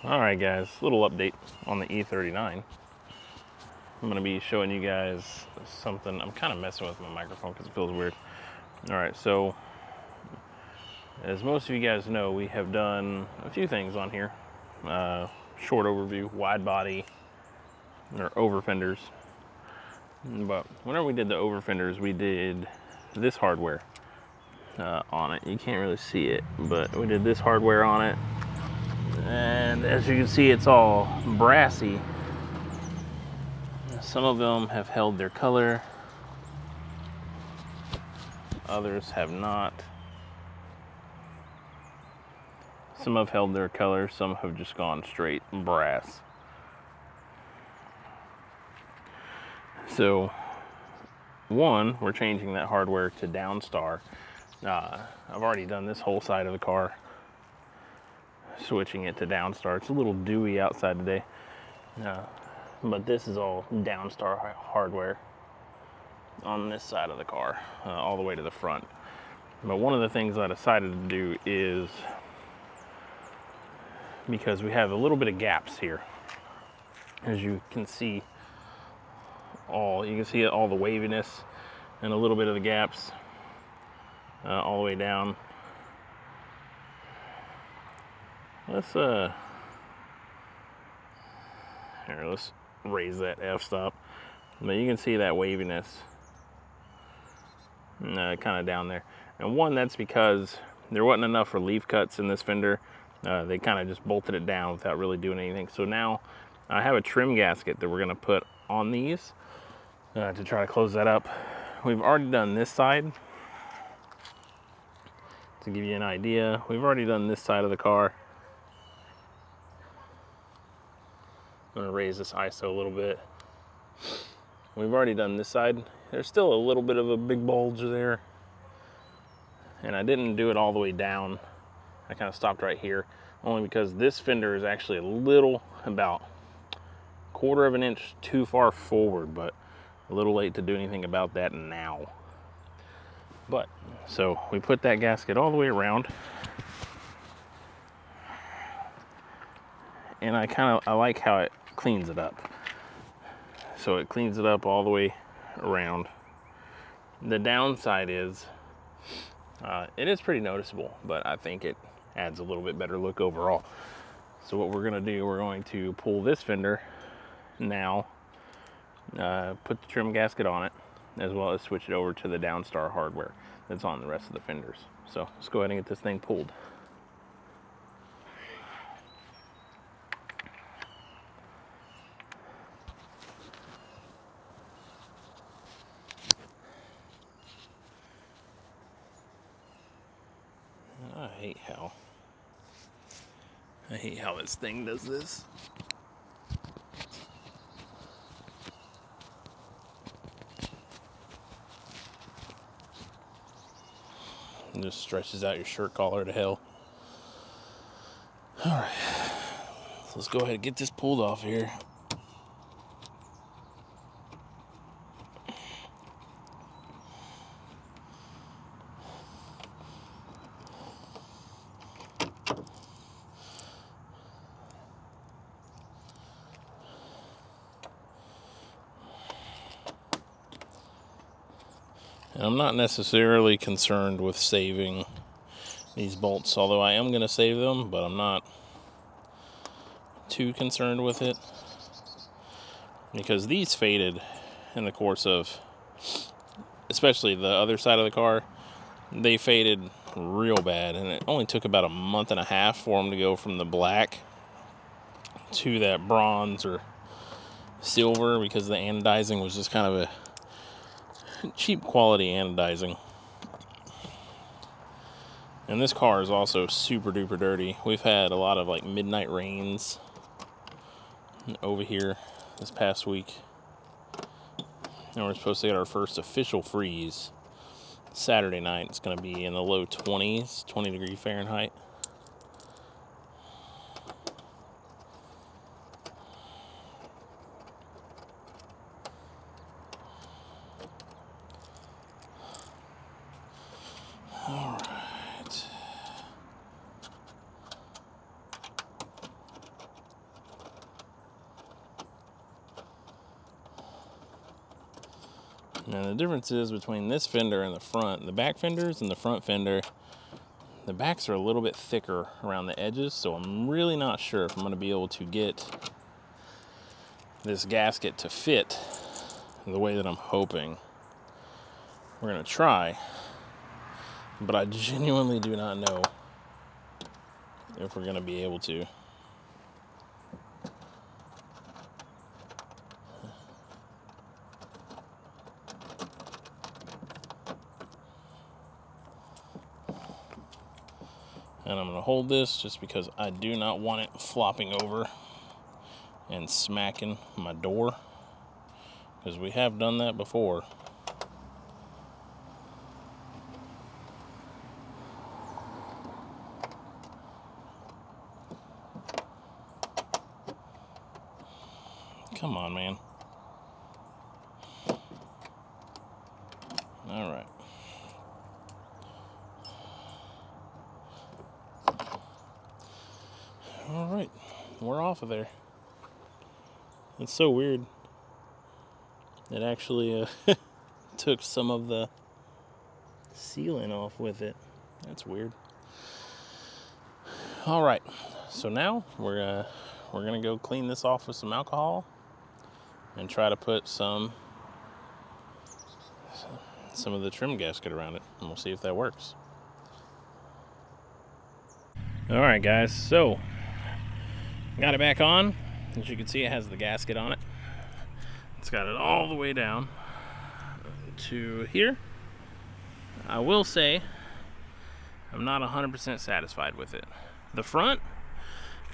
Alright guys, little update on the E39. I'm going to be showing you guys something. I'm kind of messing with my microphone because it feels weird. Alright, so as most of you guys know, we have done a few things on here. Short overview, wide body, or over fenders. But whenever we did the over fenders, we did this hardware on it. You can't really see it, but we did this hardware on it. And as you can see, it's all brassy. Some of them have held their color, others have not. Some have held their color, some have just gone straight brass. So, one, we're changing that hardware to Downstar. I've already done this whole side of the car, switching it to Downstar. It's a little dewy outside today, but this is all Downstar hardware on this side of the car, all the way to the front. But one of the things I decided to do is, because we have a little bit of gaps here, as you can see, all the waviness and a little bit of the gaps all the way down. Let's raise that f-stop. But you can see that waviness kind of down there. And one, that's because there wasn't enough relief cuts in this fender. They kind of just bolted it down without really doing anything. So now I have a trim gasket that we're going to put on these to try to close that up. We've already done this side. To give you an idea, we've already done this side of the car. I'm going to raise this ISO a little bit. We've already done this side. There's still a little bit of a big bulge there. And I didn't do it all the way down. I kind of stopped right here, only because this fender is actually a little, about 1/4 of an inch too far forward, but a little late to do anything about that now. But, so we put that gasket all the way around. And I like how it cleans it up. So it cleans it up all the way around. The downside is, it is pretty noticeable, but I think it adds a little bit better look overall. So what we're gonna do, we're going to pull this fender now, put the trim gasket on it, as well as switch it over to the Downstar hardware that's on the rest of the fenders. So let's go ahead and get this thing pulled. I hate how this thing does this. It just stretches out your shirt collar to hell. All right, so let's go ahead and get this pulled off here. And I'm not necessarily concerned with saving these bolts, although I am going to save them, but I'm not too concerned with it, because these faded in the course of, especially the other side of the car, they faded real bad, and it only took about 1.5 months for them to go from the black to that bronze or silver, because the anodizing was just kind of a cheap quality anodizing. And this car is also super duper dirty. We've had a lot of like midnight rains over here this past week, and we're supposed to get our first official freeze Saturday night. It's going to be in the low 20s, 20 degrees Fahrenheit. All right. Now the difference is between this fender and the front, the back fenders and the front fender, the backs are a little bit thicker around the edges, so I'm really not sure if I'm going to be able to get this gasket to fit the way that I'm hoping. We're going to try, but I genuinely do not know if we're going to be able to. And I'm going to hold this just because I do not want it flopping over and smacking my door, because we have done that before. Come on, man. All right. All right, we're off of there. It's so weird. It actually took some of the sealant off with it. That's weird. All right, so now we're gonna go clean this off with some alcohol and try to put some of the trim gasket around it, and we'll see if that works. All right, guys, so got it back on. As you can see, it has the gasket on it. It's got it all the way down to here. I will say I'm not 100% satisfied with it. The front,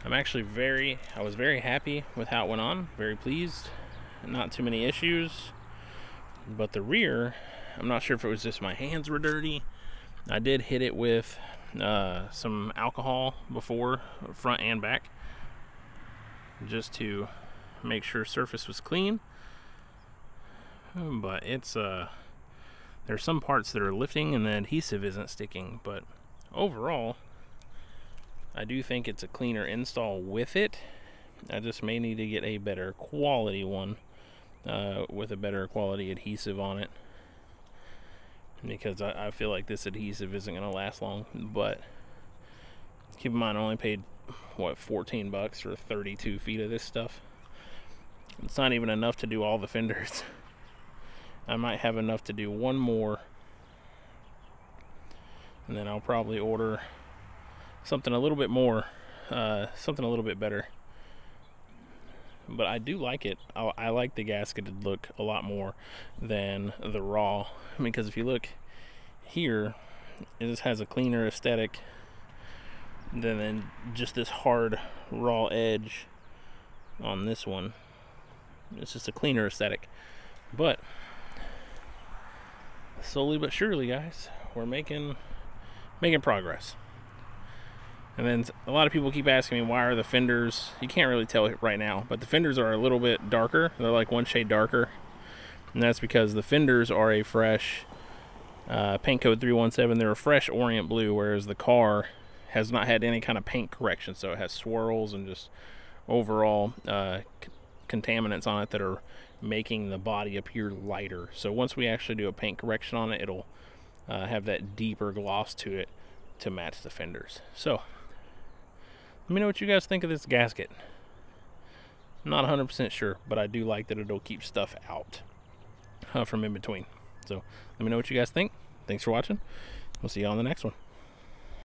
I was very happy with how it went on, very pleased. Not too many issues. But the rear, I'm not sure if it was just my hands were dirty. I did hit it with some alcohol before, front and back, just to make sure surface was clean. But it's there's some parts that are lifting and the adhesive isn't sticking, but overall I do think it's a cleaner install with it. I just may need to get a better quality one with a better quality adhesive on it, because I feel like this adhesive isn't going to last long. But keep in mind, I only paid what, 14 bucks for 32 feet of this stuff. It's not even enough to do all the fenders. I might have enough to do one more, and then I'll probably order something a little bit more, something a little bit better. But I do like it. I like the gasketed look a lot more than the raw, because if you look here, it just has a cleaner aesthetic than just this hard raw edge on this one. It's just a cleaner aesthetic. But slowly but surely, guys, we're making progress. And then a lot of people keep asking me, why are the fenders, you can't really tell it right now, but the fenders are a little bit darker. They're like one shade darker. And that's because the fenders are a fresh paint code 317. They're a fresh orient blue, whereas the car has not had any kind of paint correction. So it has swirls and just overall contaminants on it that are making the body appear lighter. So once we actually do a paint correction on it, it'll have that deeper gloss to it to match the fenders. So let me know what you guys think of this gasket. I'm not 100% sure, but I do like that it'll keep stuff out from in between. So let me know what you guys think. Thanks for watching. We'll see you on the next one.